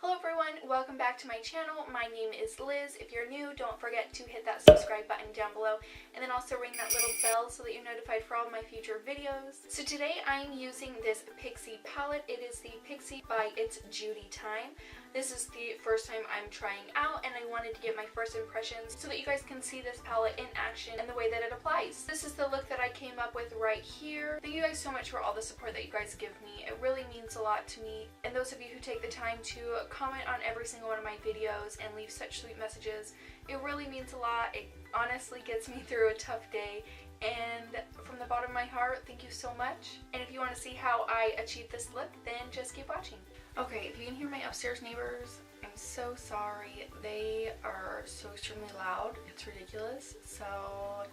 Hello everyone, welcome back to my channel. My name is Liz. If you're new, don't forget to hit that subscribe button down below and then also ring that little bell so that you're notified for all of my future videos. So today I'm using this Pixi palette. It is the Pixi by Itsjudytime. This is the first time I'm trying out and I wanted to get my first impressions so that you guys can see this palette in action and the way that it applies. This is the look that I came up with right here. Thank you guys so much for all the support that you guys give me. It really means a lot to me, and those of you who take the time to comment on every single one of my videos and leave such sweet messages, it really means a lot. It honestly gets me through a tough day, and from the bottom of my heart, thank you so much. And if you want to see how I achieved this look, then just keep watching. Okay, if you can hear my upstairs neighbors, I'm so sorry. They are so extremely loud. It's ridiculous. So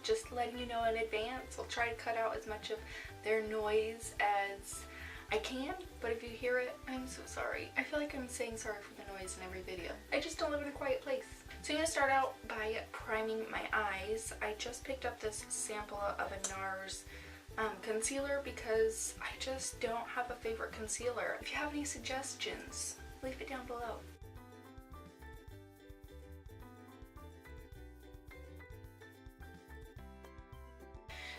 just letting you know in advance, I'll try to cut out as much of their noise as I can, but if you hear it, I'm so sorry. I feel like I'm saying sorry for the noise in every video. I just don't live in a quiet place. So I'm going to start out by priming my eyes. I just picked up this sample of a NARS concealer because I just don't have a favorite concealer. If you have any suggestions, leave it down below.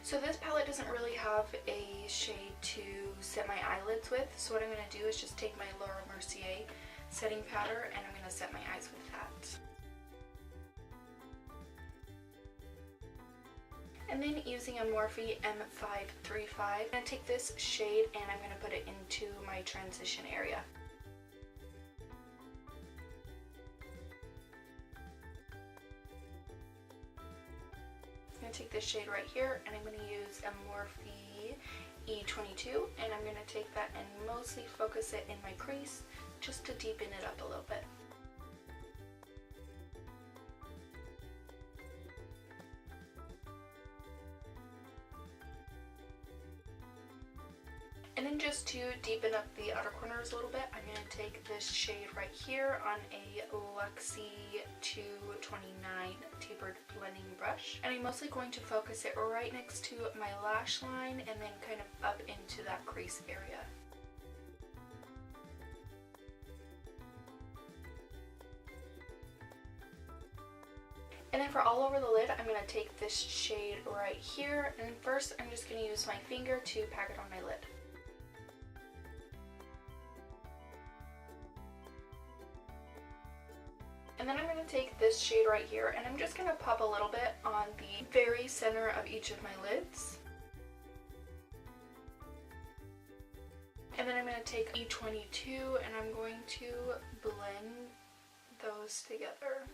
So this palette doesn't really have a shade to set my eyelids with, so what I'm going to do is just take my Laura Mercier setting powder and I'm going to set my eyes with that. And then using a Morphe M535, I'm going to take this shade and I'm going to put it into my transition area. I'm going to take this shade right here and I'm going to use a Morphe E22 and I'm going to take that and mostly focus it in my crease just to deepen it up a little bit. And then just to deepen up the outer corners a little bit, I'm going to take this shade right here on a Luxie 229 tapered blending brush. And I'm mostly going to focus it right next to my lash line and then kind of up into that crease area. And then for all over the lid, I'm going to take this shade right here. And first, I'm just going to use my finger to pack it on my lid. And then I'm going to take this shade right here and I'm just going to pop a little bit on the very center of each of my lids. And then I'm going to take E22 and I'm going to blend those together.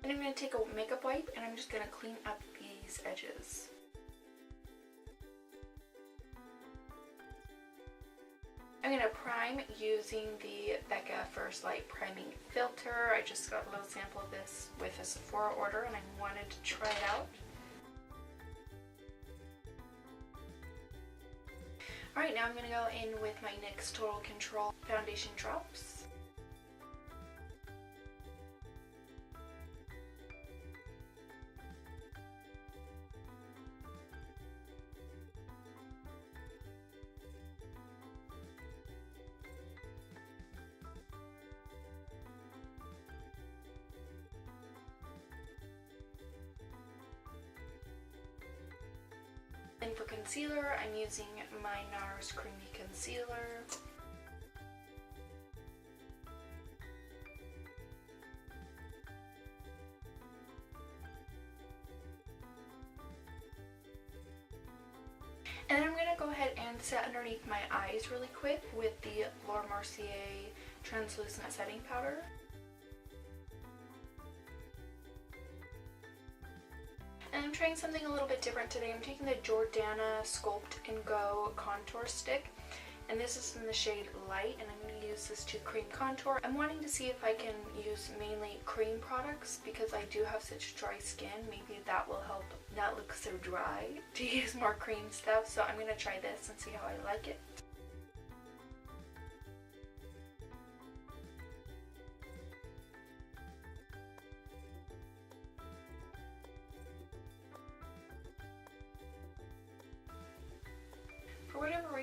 And I'm going to take a makeup wipe and I'm just going to clean up these edges. I'm going to prime using the Becca First Light Priming Filter. I just got a little sample of this with a Sephora order and I wanted to try it out. Alright, now I'm going to go in with my NYX Total Control Foundation Drops. And for concealer, I'm using my NARS Creamy Concealer. And then I'm going to go ahead and set underneath my eyes really quick with the Laura Mercier Translucent Setting Powder. And I'm trying something a little bit different today. I'm taking the Jordana Sculpt and Go Contour Stick. And this is in the shade Light, and I'm going to use this to cream contour. I'm wanting to see if I can use mainly cream products because I do have such dry skin. Maybe that will help not look so dry to use more cream stuff. So I'm going to try this and see how I like it.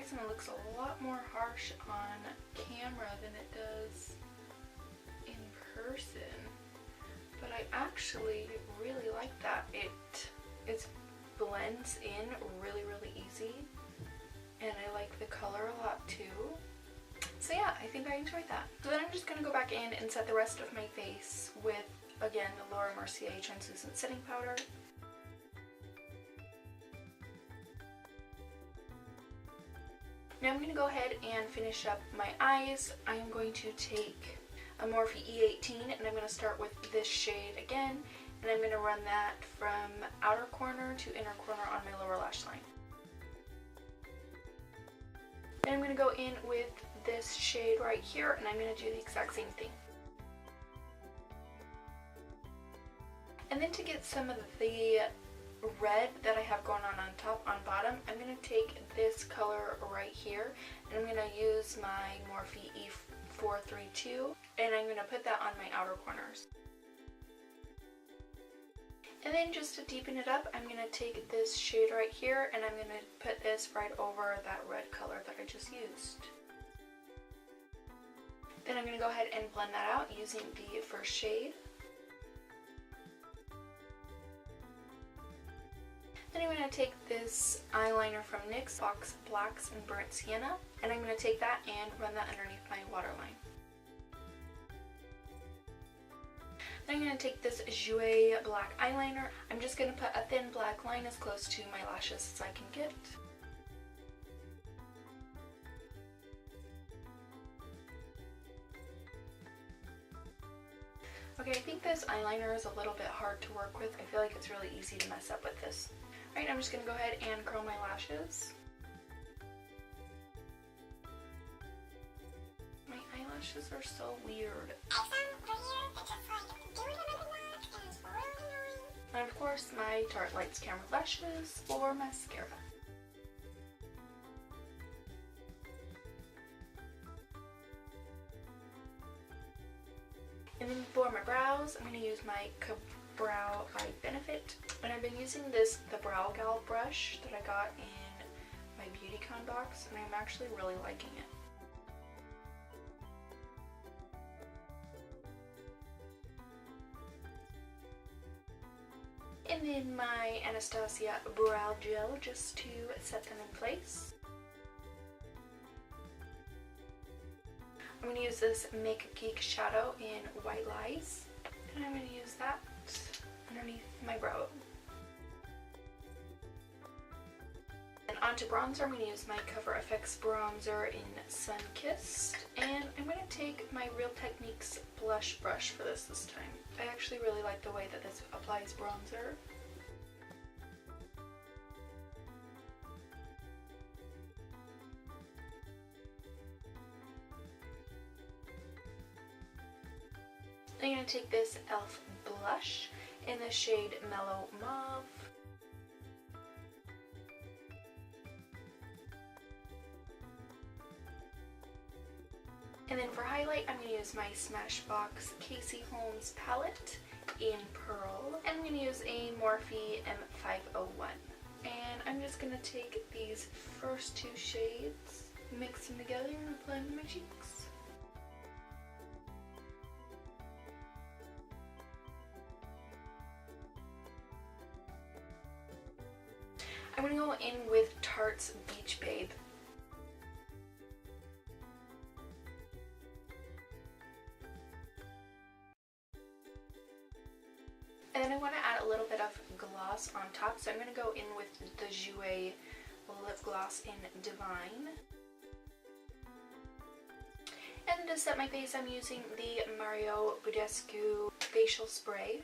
reason it looks a lot more harsh on camera than it does in person. But I actually really like that. It blends in really easy, and I like the color a lot too. So yeah, I think I enjoyed that. So then I'm just going to go back in and set the rest of my face with, again, the Laura Mercier translucent setting powder. Now I'm going to go ahead and finish up my eyes. I am going to take a Morphe E18 and I'm going to start with this shade again, and I'm going to run that from outer corner to inner corner on my lower lash line. Then I'm going to go in with this shade right here, and I'm going to do the exact same thing. And then to get some of the red that I have going on top, on bottom, I'm going to take this color right here, and I'm going to use my Morphe E432, and I'm going to put that on my outer corners. And then just to deepen it up, I'm going to take this shade right here, and I'm going to put this right over that red color that I just used. Then I'm going to go ahead and blend that out using the first shade. Then I'm going to take this eyeliner from NYX, Box Blacks and Burnt Sienna, and I'm going to take that and run that underneath my waterline. Then I'm going to take this Jouer black eyeliner. I'm just going to put a thin black line as close to my lashes as I can get. Okay, I think this eyeliner is a little bit hard to work with. I feel like it's really easy to mess up with this. Alright, I'm just going to go ahead and curl my lashes. My eyelashes are so weird. And of course, my Tarte Lights Camera lashes for mascara. And then for my brows, I'm going to use my Brow by Benefit. And I've been using the Brow Gal brush that I got in my BeautyCon box, and I'm actually really liking it. And then my Anastasia Brow Gel just to set them in place. I'm going to use this Make Geek Shadow in White Lies, and I'm going to use that underneath my brow. And onto bronzer, I'm going to use my Cover FX bronzer in Sun Kissed, and I'm going to take my Real Techniques blush brush for this time. I actually really like the way that this applies bronzer. I'm going to take this e.l.f. blush in the shade Mellow Mauve. And then for highlight, I'm going to use my Smashbox Casey Holmes palette in Pearl. And I'm going to use a Morphe M501. And I'm just going to take these first two shades, mix them together, and apply them to my cheeks. I'm going to go in with Tarte's Beach Babe. And then I want to add a little bit of gloss on top, so I'm going to go in with the Jouer lip gloss in Divine. And to set my face, I'm using the Mario Badescu facial spray.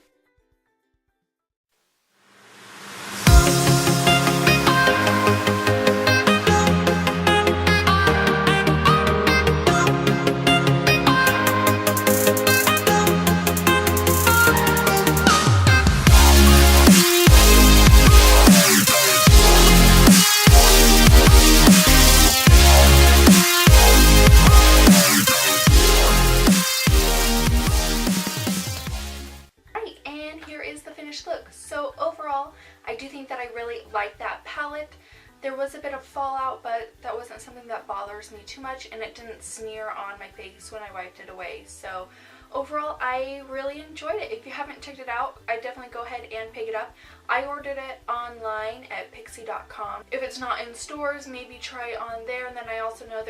Look, so overall I do think that I really like that palette. There was a bit of fallout, but that wasn't something nothing that bothers me too much, and it didn't smear on my face when I wiped it away. So overall, I really enjoyed it. If you haven't checked it out, I definitely go ahead and pick it up. I ordered it online at Pixi.com. If it's not in stores, maybe try it on there. And then I also know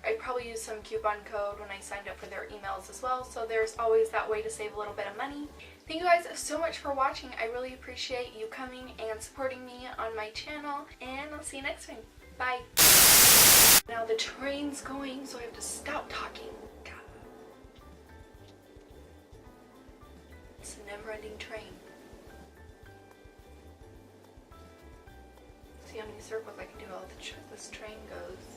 I probably used some coupon code when I signed up for their emails as well, so there's always that way to save a little bit of money. Thank you guys so much for watching. I really appreciate you coming and supporting me on my channel, and I'll see you next time. Bye. Now the train's going, so I have to stop talking. God. It's a never-ending train. See how many circles I can do while this train goes.